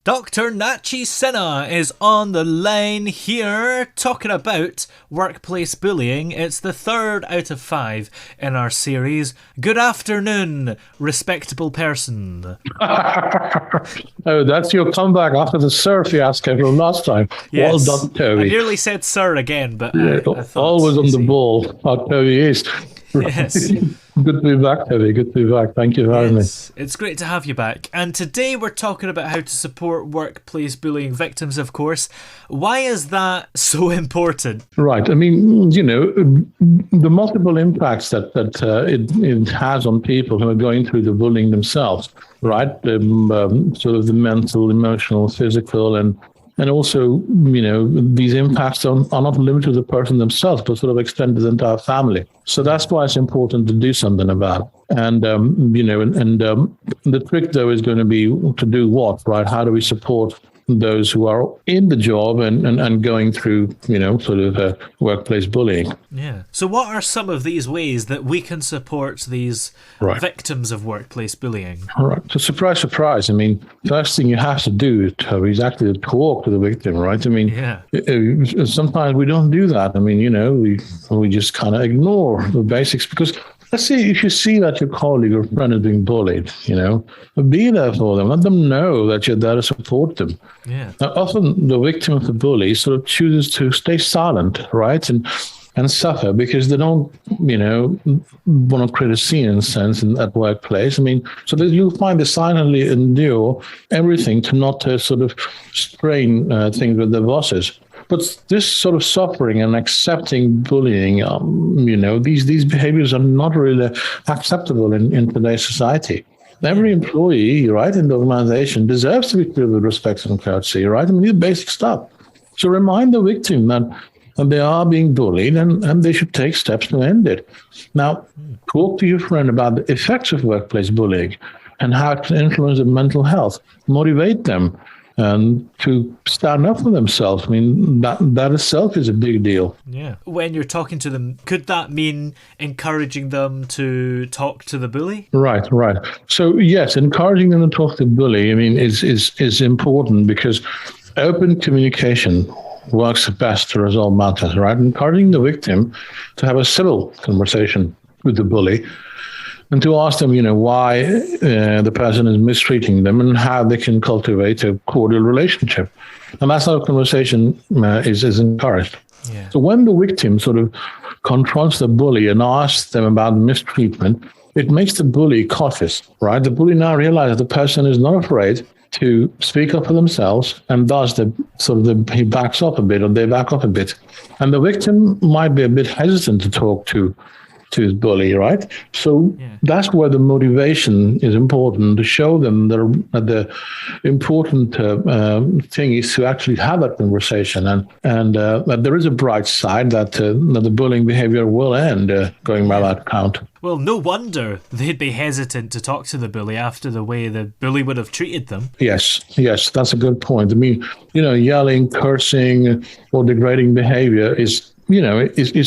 Dr. Nachi Sinha is on the line here talking about workplace bullying. It's the 3rd out of 5 in our series. Good afternoon, respectable person. Oh, that's your comeback after the sir fiasco from last time. Yes. Well done, Toby. I nearly said sir again, but yeah, I thought... always on the ball, how Toby is. Yes. Good to be back, Toby. Good to be back. Thank you for having me. It's great to have you back. And today we're talking about how to support workplace bullying victims, of course. Why is that so important? Right. I mean, the multiple impacts that it has on people who are going through the bullying themselves, right? Sort of the mental, emotional, physical, and also, these impacts are not limited to the person themselves, but sort of extend to the entire family. So that's why it's important to do something about it. And, the trick, though, is going to be to do what, right? How do we support those who are in the job and going through, workplace bullying? Yeah. So what are some of these ways that we can support these victims of workplace bullying? All right. So surprise, surprise. I mean, first thing you have to do, Toby, is actually talk to the victim, right? I mean, sometimes we don't do that. I mean, we just kind of ignore the basics because let's say if you see that your colleague or friend is being bullied, be there for them. Let them know that you're there to support them. Yeah. Now, often the victim of the bully sort of chooses to stay silent, right? And suffer because they don't, want to create a scene in a sense in that workplace. I mean, so that you'll find they silently endure everything to not sort of strain things with their bosses. But this sort of suffering and accepting bullying, these behaviors are not really acceptable in today's society. Every employee, right, in the organization deserves to be treated with respect and courtesy, right? I mean, these basic stuff. So remind the victim that they are being bullied and they should take steps to end it. Now, talk to your friend about the effects of workplace bullying and how it can influence their mental health. Motivate them to stand up for themselves. I mean, that itself is a big deal. Yeah. When you're talking to them, could that mean encouraging them to talk to the bully? Right. So, yes, encouraging them to talk to the bully, I mean, is important because open communication works best to resolve matters, right? Encouraging the victim to have a civil conversation with the bully and to ask them, why the person is mistreating them and how they can cultivate a cordial relationship. And that's how conversation is encouraged. Yeah. So when the victim sort of confronts the bully and asks them about mistreatment, it makes the bully cautious, right? The bully now realizes the person is not afraid to speak up for themselves, and thus he backs up a bit, or they back up a bit. And the victim might be a bit hesitant to talk to his bully, right? So that's where the motivation is important, to show them that the important thing is to actually have that conversation, and that there is a bright side, that the bullying behavior will end, going by that count. Well, no wonder they'd be hesitant to talk to the bully after the way the bully would have treated them. Yes, that's a good point. I mean, yelling, cursing, or degrading behavior is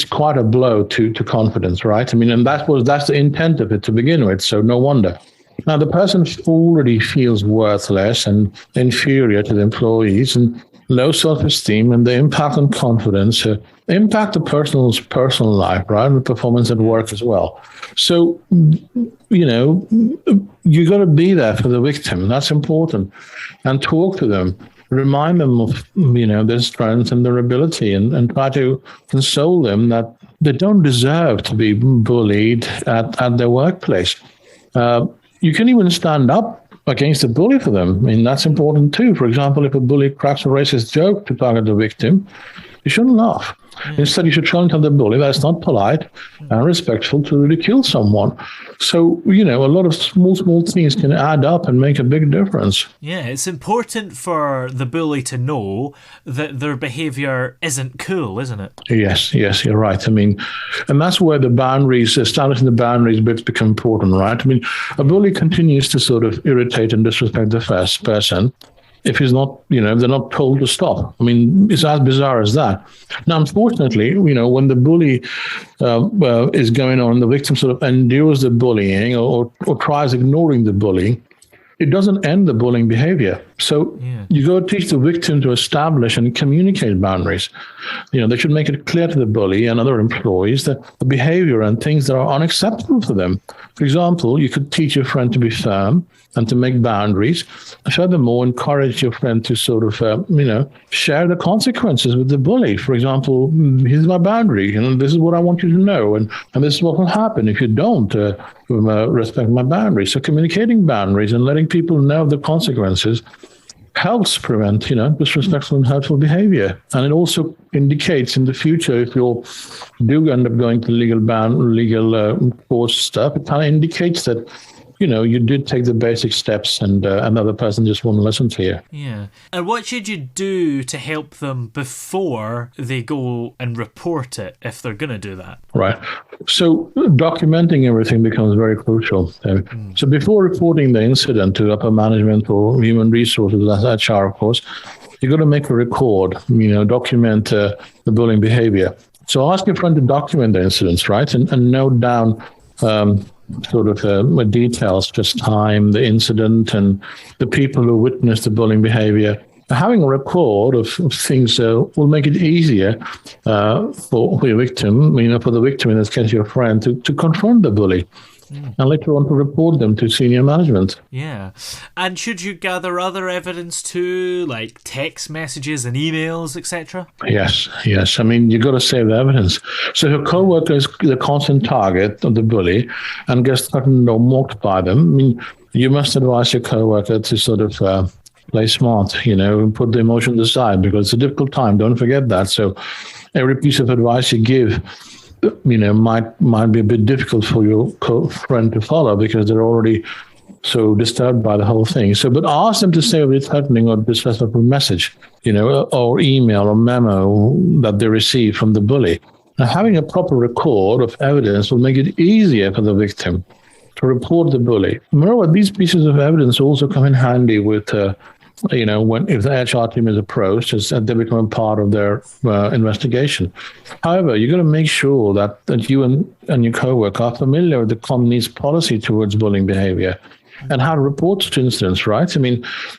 quite a blow to confidence, right? I mean, and that's the intent of it to begin with, so no wonder. Now, the person already feels worthless and inferior to the employees and low self-esteem, and the impact on confidence impact the person's personal life, right, and performance at work as well. So, you got to be there for the victim. That's important. And talk to them. Remind them of, their strengths and their ability, and try to console them that they don't deserve to be bullied at their workplace. You can even stand up against the bully for them. I mean, that's important too. For example, if a bully cracks a racist joke to target the victim, you shouldn't laugh. Instead, you should challenge the bully. That's not polite and respectful to ridicule someone. So, a lot of small things can add up and make a big difference. Yeah, it's important for the bully to know that their behaviour isn't cool, isn't it? Yes, you're right. I mean, and that's where establishing the boundaries bits become important, right? I mean, a bully continues to sort of irritate and disrespect the first person if he's not, if they're not told to stop. I mean, it's as bizarre as that. Now, unfortunately, when the bully is going on, the victim sort of endures the bullying or tries ignoring the bullying, it doesn't end the bullying behavior. So you got to teach the victim to establish and communicate boundaries. They should make it clear to the bully and other employees that the behavior and things that are unacceptable for them. For example, you could teach your friend to be firm and to make boundaries. Furthermore, encourage your friend to sort of, share the consequences with the bully. For example, here's my boundary, and this is what I want you to know, and this is what will happen if you don't respect my boundaries. So communicating boundaries and letting people know the consequences helps prevent, disrespectful and hurtful behavior. And it also indicates in the future, if you do end up going to legal court stuff, it kind of indicates that, you did take the basic steps and another person just won't listen to you. Yeah. And what should you do to help them before they go and report it, if they're going to do that? Right. So documenting everything becomes very crucial. So before reporting the incident to upper management or human resources, that's HR, of course, you got to make a record, document the bullying behavior. So ask your friend to document the incidents, right? And note down details, just time, the incident, and the people who witnessed the bullying behavior. Having a record of things will make it easier for your victim, for the victim, in this case, your friend, to confront the bully. And later on to report them to senior management. Yeah. And should you gather other evidence too, like text messages and emails, etc.? Yes. You got to save the evidence. So if a co-worker is the constant target of the bully and gets threatened or mocked by them, you must advise your co-worker to sort of play smart, and put the emotions aside, because it's a difficult time. Don't forget that. So every piece of advice you give might be a bit difficult for your friend to follow because they're already so disturbed by the whole thing. So, but ask them to say a threatening or disrespectful message, or email or memo that they receive from the bully. Now, having a proper record of evidence will make it easier for the victim to report the bully. Moreover, these pieces of evidence also come in handy with if the HR team is approached, they become a part of their investigation. However, you've got to make sure that you and your co-worker are familiar with the company's policy towards bullying behavior and how to report such incidents, right?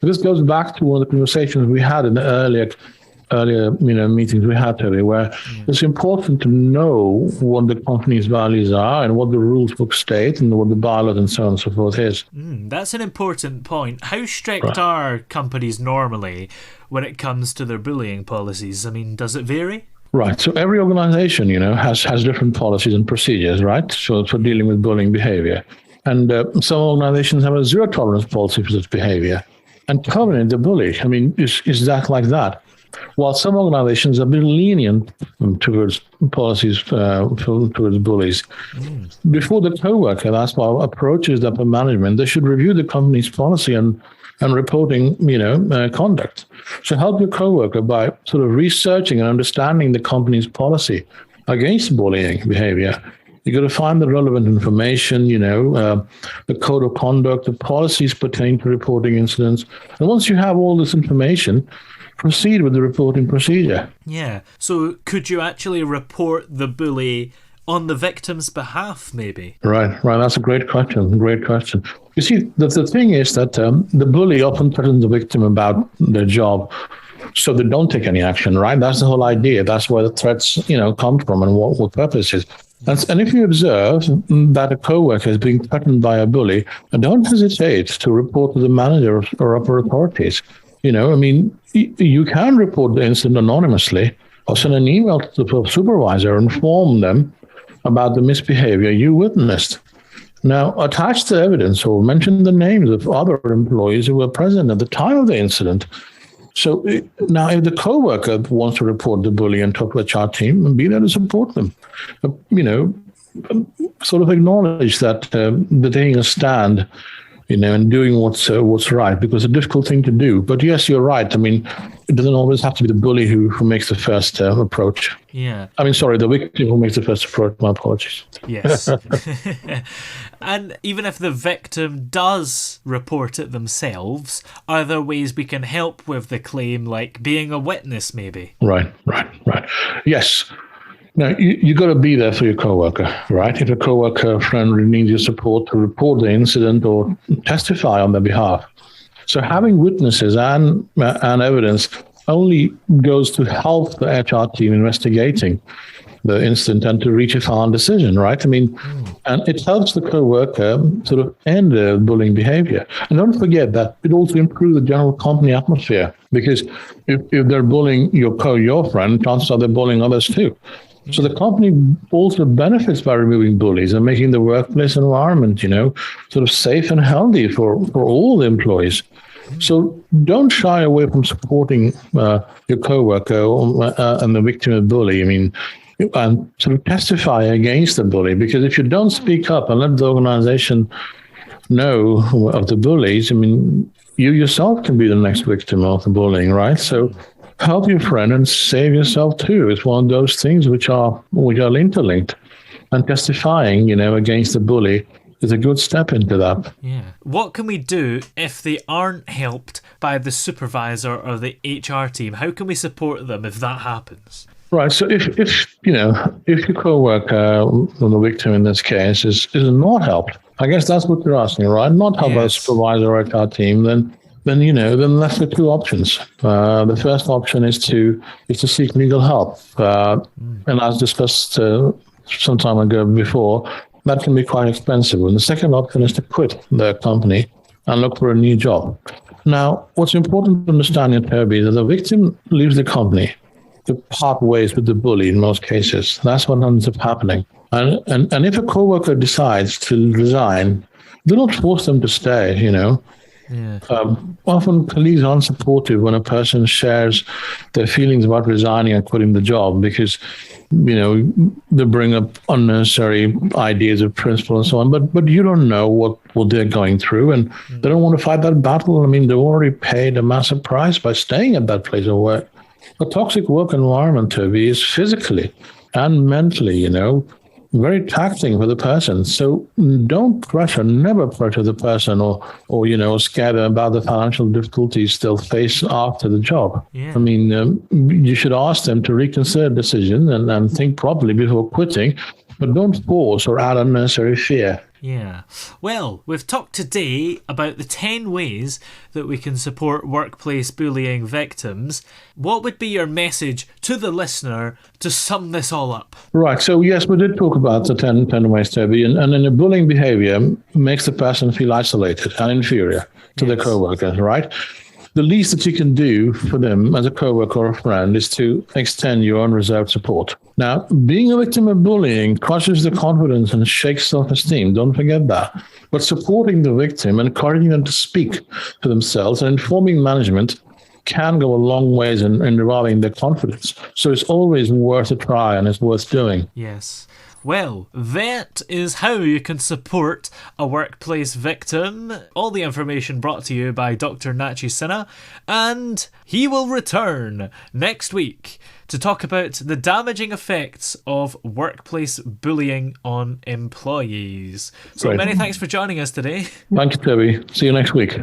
This goes back to one of the conversations we had in the earlier meetings we had today, where it's important to know what the company's values are and what the rules book state and what the bylaws and so on and so forth is. That's an important point. How strict are companies normally when it comes to their bullying policies? Does it vary? Right. So every organization, has different policies and procedures, right? So for dealing with bullying behavior. And some organizations have a zero tolerance policy for such behavior. And terminate the bully, is that like that? While some organizations are a bit lenient towards policies towards bullies. Before the co-worker, that's why approaches the upper management, they should review the company's policy and reporting, conduct. So help your co-worker by sort of researching and understanding the company's policy against bullying behavior. You got to find the relevant information, the code of conduct, the policies pertaining to reporting incidents. And once you have all this information, proceed with the reporting procedure. Yeah. So could you actually report the bully on the victim's behalf, maybe? Right. That's a great question. You see, the thing is that the bully often threatens the victim about their job, so they don't take any action, right? That's the whole idea. That's where the threats, come from and what purposes. And if you observe that a co-worker is being threatened by a bully, don't hesitate to report to the manager or upper authorities. You can report the incident anonymously or send an email to the supervisor and inform them about the misbehavior you witnessed. Now, attach the evidence or mention the names of other employees who were present at the time of the incident. So now if the co-worker wants to report the bully and talk to the HR team, be there to support them. Sort of acknowledge that they're taking a stand, and doing what's right, because it's a difficult thing to do. But yes, you're right. It doesn't always have to be the bully who makes the first approach. Yeah. The victim who makes the first approach. My apologies. Yes. And even if the victim does report it themselves, are there ways we can help with the claim, like being a witness, maybe? Right. Yes. Now, you got to be there for your coworker, right? If a coworker friend needs your support to report the incident or testify on their behalf, So having witnesses and evidence only goes to help the HR team investigating the incident and to reach a final decision, right? I mean, and it helps the co-worker sort of end the bullying behavior. And don't forget that it also improves the general company atmosphere, because if they're bullying your friend, chances are they're bullying others too. So the company also benefits by removing bullies and making the workplace environment, sort of safe and healthy for all the employees. So don't shy away from supporting your coworker and the victim of bully. I mean, and sort of testify against the bully, because if you don't speak up and let the organization know of the bullies, I mean, you yourself can be the next victim of the bullying, right? So help your friend and save yourself too. It's one of those things which are interlinked, and testifying, against the bully is a good step into that. Yeah. What can we do if they aren't helped by the supervisor or the HR team? How can we support them if that happens? Right. So if your coworker, or the victim in this case, is not helped, I guess that's what you're asking, right? Not helped by a supervisor or HR team, then left with two options. The first option is to seek legal help, and as discussed some time ago before, that can be quite expensive. And the second option is to quit the company and look for a new job. Now, what's important to understand in Toby is that the victim leaves the company to part ways with the bully in most cases. That's what ends up happening. And if a coworker decides to resign, do not force them to stay, Yeah. Often colleagues aren't supportive when a person shares their feelings about resigning and quitting the job, because, they bring up unnecessary ideas of principle and so on. But you don't know what they're going through, and they don't want to fight that battle. I mean, they've already paid a massive price by staying at that place of work. A toxic work environment, Toby, is physically and mentally, very taxing for the person. So don't never pressure the person or scare them about the financial difficulties they'll face after the job. Yeah. I mean, you should ask them to reconsider the decision and think properly before quitting, but don't force or add unnecessary fear. Yeah. Well, we've talked today about the 10 ways that we can support workplace bullying victims. What would be your message to the listener to sum this all up? Right. So, yes, we did talk about the 10 ways, Toby. And then the bullying behavior makes the person feel isolated and inferior to their co-workers, right? The least that you can do for them as a coworker or a friend is to extend your unreserved support. Now, being a victim of bullying crushes the confidence and shakes self-esteem. Don't forget that. But supporting the victim, encouraging them to speak for themselves, and informing management can go a long ways in reviving their confidence. So it's always worth a try, and it's worth doing. Yes. Well, that is how you can support a workplace victim. All the information brought to you by Dr. Nachi Sinha, and he will return next week to talk about the damaging effects of workplace bullying on employees. So Many thanks for joining us today. Thank you, Toby. See you next week.